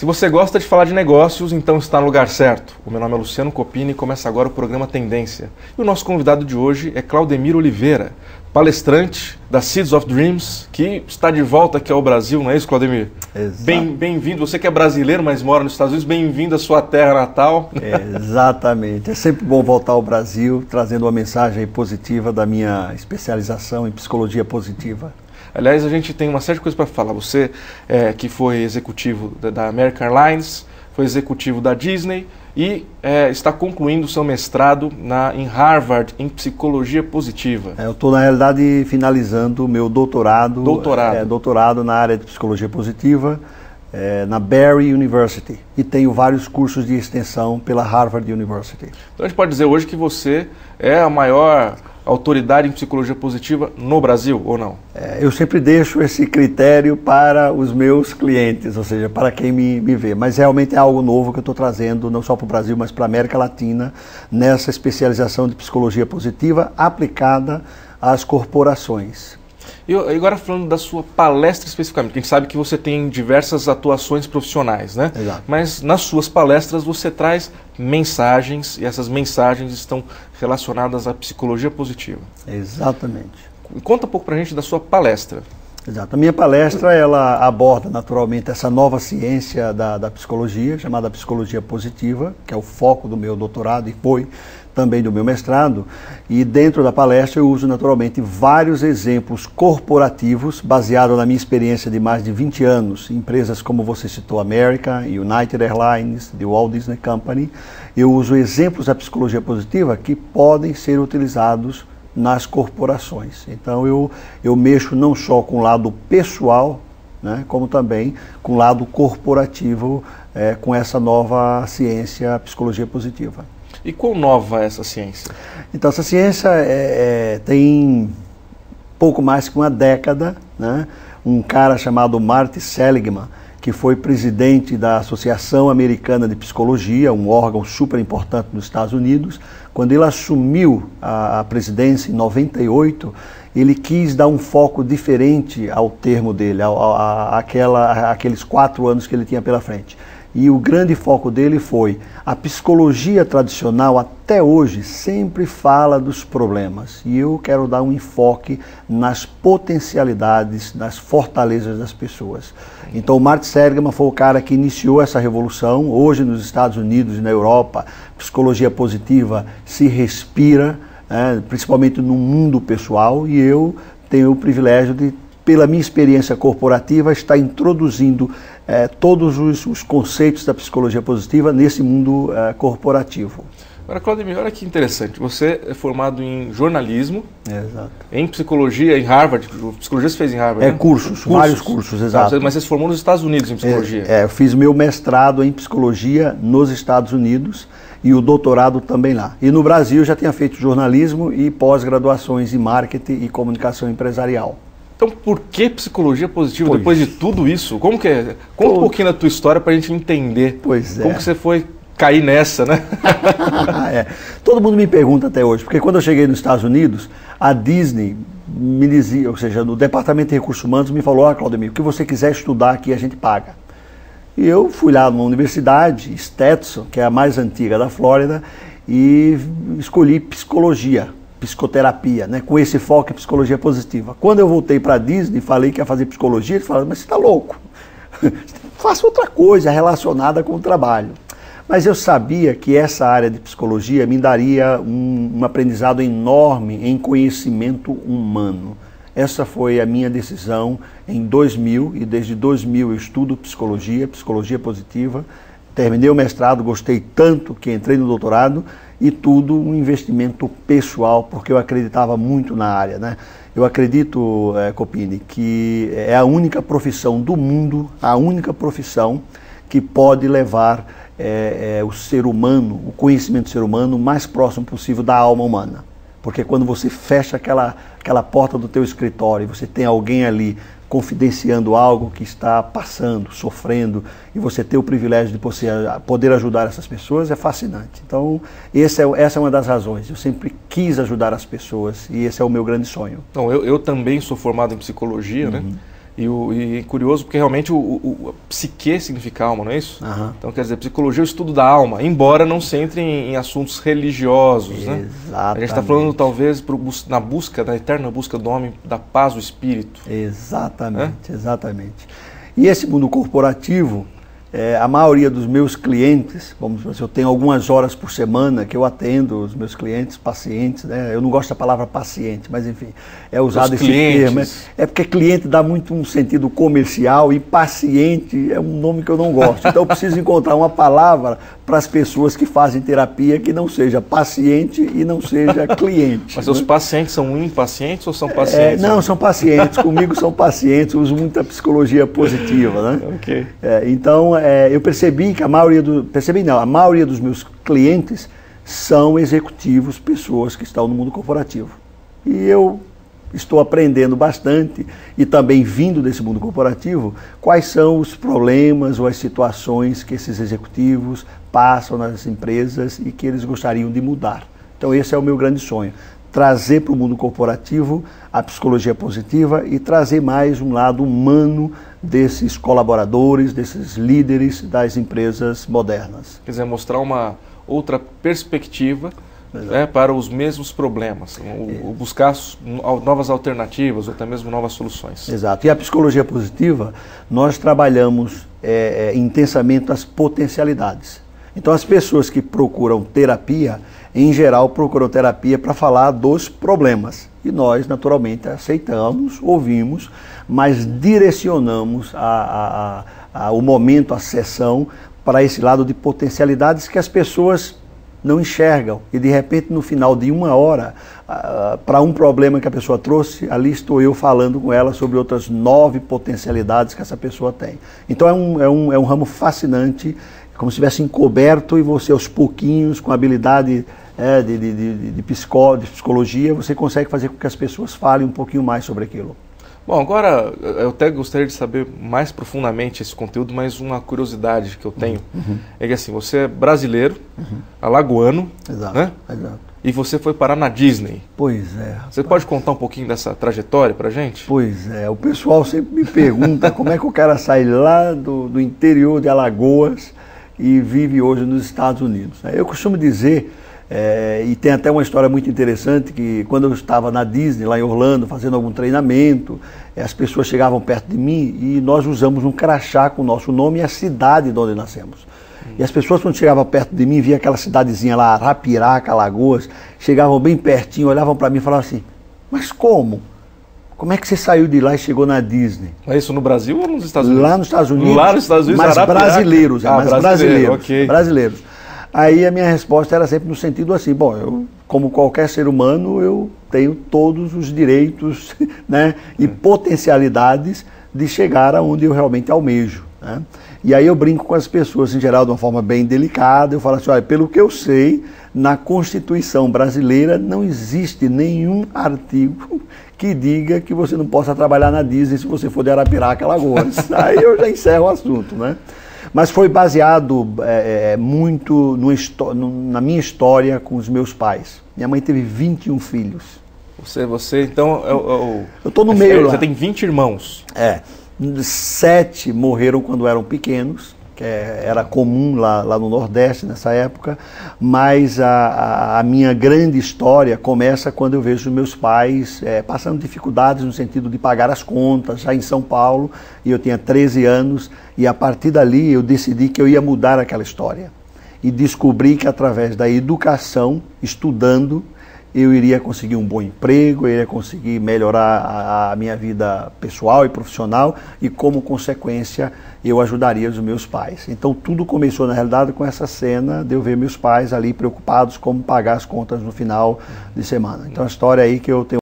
Se você gosta de falar de negócios, então está no lugar certo. O meu nome é Luciano Copini e começa agora o programa Tendência. E o nosso convidado de hoje é Claudemir Oliveira, palestrante da Seeds of Dreams, que está de volta aqui ao Brasil, não é isso, Claudemir? Exato. Bem-vindo, você que é brasileiro, mas mora nos Estados Unidos, bem-vindo à sua terra natal. Exatamente, é sempre bom voltar ao Brasil, trazendo uma mensagem positiva da minha especialização em psicologia positiva. Aliás, a gente tem uma série de coisas para falar. Você que foi executivo da American Airlines, foi executivo da Disney e está concluindo o seu mestrado em Harvard em psicologia positiva. Eu estou, na realidade, finalizando o meu doutorado. Doutorado na área de psicologia positiva na Barry University. E tenho vários cursos de extensão pela Harvard University. Então a gente pode dizer hoje que você é a maior autoridade em psicologia positiva no Brasil, ou não? Eu sempre deixo esse critério para os meus clientes, ou seja, para quem me vê. Mas realmente é algo novo que eu estou trazendo, não só para o Brasil, mas para a América Latina, nessa especialização de psicologia positiva aplicada às corporações. E agora falando da sua palestra especificamente, a gente sabe que você tem diversas atuações profissionais, né? Exato. Mas nas suas palestras você traz mensagens, e essas mensagens estão relacionadas à psicologia positiva. Exatamente. Conta um pouco pra gente da sua palestra. Exato. A minha palestra, ela aborda naturalmente essa nova ciência da psicologia, chamada psicologia positiva, que é o foco do meu doutorado e foi também do meu mestrado, e dentro da palestra eu uso naturalmente vários exemplos corporativos, baseado na minha experiência de mais de 20 anos, em empresas como você citou, American, United Airlines, The Walt Disney Company. Eu uso exemplos da psicologia positiva que podem ser utilizados nas corporações. Então eu mexo não só com o lado pessoal, né, como também com o lado corporativo, com essa nova ciência, psicologia positiva. E quão nova é essa ciência? Então, essa ciência tem pouco mais que uma década, né? Um cara chamado Marty Seligman, que foi presidente da Associação Americana de Psicologia, um órgão super importante nos Estados Unidos, quando ele assumiu a presidência em 98, ele quis dar um foco diferente ao termo dele, aqueles 4 anos que ele tinha pela frente. E o grande foco dele foi: a psicologia tradicional até hoje sempre fala dos problemas, e eu quero dar um enfoque nas potencialidades, nas fortalezas das pessoas. Então o Marty Seligman foi o cara que iniciou essa revolução. Hoje nos Estados Unidos e na Europa, psicologia positiva se respira, principalmente no mundo pessoal, e eu tenho o privilégio de, pela minha experiência corporativa, estar introduzindo todos os conceitos da psicologia positiva nesse mundo corporativo. Agora, Claudemir, olha que interessante. Você é formado em jornalismo, Exato. Em psicologia, em Harvard. Psicologia você fez em Harvard, né? Vários cursos, exato. Mas você se formou nos Estados Unidos em psicologia. Eu fiz meu mestrado em psicologia nos Estados Unidos e o doutorado também lá. E no Brasil eu já tinha feito jornalismo e pós-graduações em marketing e comunicação empresarial. Então, por que psicologia positiva depois de tudo isso? Como que é? Conta um pouquinho da tua história para a gente entender. Como que você foi cair nessa, né? Todo mundo me pergunta até hoje, porque quando eu cheguei nos Estados Unidos, a Disney me dizia, ou seja, no Departamento de Recursos Humanos me falou: Claudemir, o que você quiser estudar aqui a gente paga. E eu fui lá numa universidade, Stetson, que é a mais antiga da Flórida, e escolhi psicologia, psicoterapia, né, com esse foco em psicologia positiva. Quando eu voltei para a Disney e falei que ia fazer psicologia, eles falaram: mas você está louco, faça outra coisa relacionada com o trabalho. Mas eu sabia que essa área de psicologia me daria um aprendizado enorme em conhecimento humano. Essa foi a minha decisão em 2000, e desde 2000 eu estudo psicologia positiva. Terminei o mestrado, gostei tanto que entrei no doutorado, e tudo um investimento pessoal, porque eu acreditava muito na área, né? Eu acredito, Copini, que é a única profissão do mundo, a única profissão que pode levar o ser humano, o conhecimento do ser humano, o mais próximo possível da alma humana. Porque quando você fecha aquela porta do teu escritório, você tem alguém ali confidenciando algo que está passando, sofrendo, e você ter o privilégio de poder ajudar essas pessoas, é fascinante. Então, essa é uma das razões. Eu sempre quis ajudar as pessoas, e esse é o meu grande sonho. Então, eu também sou formado em psicologia, né? E curioso porque realmente a psique significa alma, não é isso? Aham. Então quer dizer, psicologia é o estudo da alma, embora não se entre em assuntos religiosos, né? Exatamente. A gente está falando talvez na eterna busca do homem, da paz do espírito. Exatamente, exatamente. E esse mundo corporativo, a maioria dos meus clientes, vamos dizer, eu tenho algumas horas por semana que eu atendo os meus clientes, pacientes, né? Eu não gosto da palavra paciente, mas enfim, é usado esse termo. É porque cliente dá muito um sentido comercial e paciente é um nome que eu não gosto. Então eu preciso encontrar uma palavra para as pessoas que fazem terapia que não seja paciente e não seja cliente. Mas né? os pacientes são impacientes ou são pacientes? Não, são pacientes. Comigo são pacientes. Uso muita psicologia positiva, né? Ok. Então, eu percebi que a maioria dos meus clientes são executivos, pessoas que estão no mundo corporativo. E eu estou aprendendo bastante e também vindo desse mundo corporativo, quais são os problemas ou as situações que esses executivos passam nas empresas e que eles gostariam de mudar. Então esse é o meu grande sonho, trazer para o mundo corporativo a psicologia positiva e trazer mais um lado humano desses colaboradores, desses líderes das empresas modernas. Quer dizer, mostrar uma outra perspectiva, né, para os mesmos problemas, buscar novas alternativas ou até mesmo novas soluções. Exato. E a psicologia positiva, nós trabalhamos intensamente as potencialidades. Então as pessoas que procuram terapia, em geral procuram terapia para falar dos problemas. E nós, naturalmente, aceitamos, ouvimos, mas direcionamos o momento, a sessão, para esse lado de potencialidades que as pessoas não enxergam. E de repente, no final de uma hora, para um problema que a pessoa trouxe, ali estou eu falando com ela sobre outras 9 potencialidades que essa pessoa tem. Então é um ramo fascinante, como se estivesse encoberto e você aos pouquinhos, com habilidade de psicologia, você consegue fazer com que as pessoas falem um pouquinho mais sobre aquilo. Bom, agora eu até gostaria de saber mais profundamente esse conteúdo, mas uma curiosidade que eu tenho é que assim, você é brasileiro, alagoano, Exato, né? Exato. E você foi parar na Disney. Pois é. Você pode contar um pouquinho dessa trajetória pra gente? Pois é, o pessoal sempre me pergunta como é que o cara sai lá do interior de Alagoas e vive hoje nos Estados Unidos. Eu costumo dizer, e tem até uma história muito interessante, que quando eu estava na Disney, lá em Orlando, fazendo algum treinamento, as pessoas chegavam perto de mim e nós usamos um crachá com o nosso nome e a cidade de onde nascemos. E as pessoas, quando chegavam perto de mim, via aquela cidadezinha lá, Arapiraca, Alagoas, chegavam bem pertinho, olhavam para mim e falavam assim, mas como? Como é que você saiu de lá e chegou na Disney? É isso no Brasil ou nos Estados Unidos? Lá nos Estados Unidos. Lá nos Estados Unidos, mas brasileiros, okay. Brasileiros. Aí a minha resposta era sempre no sentido assim, bom, eu, como qualquer ser humano, eu tenho todos os direitos, né, e potencialidades de chegar aonde eu realmente almejo, né? E aí eu brinco com as pessoas, em geral, de uma forma bem delicada, eu falo assim, olha, pelo que eu sei, na Constituição brasileira não existe nenhum artigo que diga que você não possa trabalhar na Disney se você for de Arapiraca, Alagoas. Aí eu já encerro o assunto, né? Mas foi baseado muito na minha história com os meus pais. Minha mãe teve 21 filhos. Você então... eu estou no meio lá. Você tem 20 irmãos. 7 morreram quando eram pequenos, que era comum lá no Nordeste nessa época, mas a minha grande história começa quando eu vejo meus pais passando dificuldades no sentido de pagar as contas, já em São Paulo, e eu tinha 13 anos, e a partir dali eu decidi que eu ia mudar aquela história. E descobri que através da educação, estudando, eu iria conseguir um bom emprego, eu iria conseguir melhorar a minha vida pessoal e profissional e, como consequência, eu ajudaria os meus pais. Então, tudo começou, na realidade, com essa cena de eu ver meus pais ali preocupados como pagar as contas no final de semana. Então, a história aí que eu tenho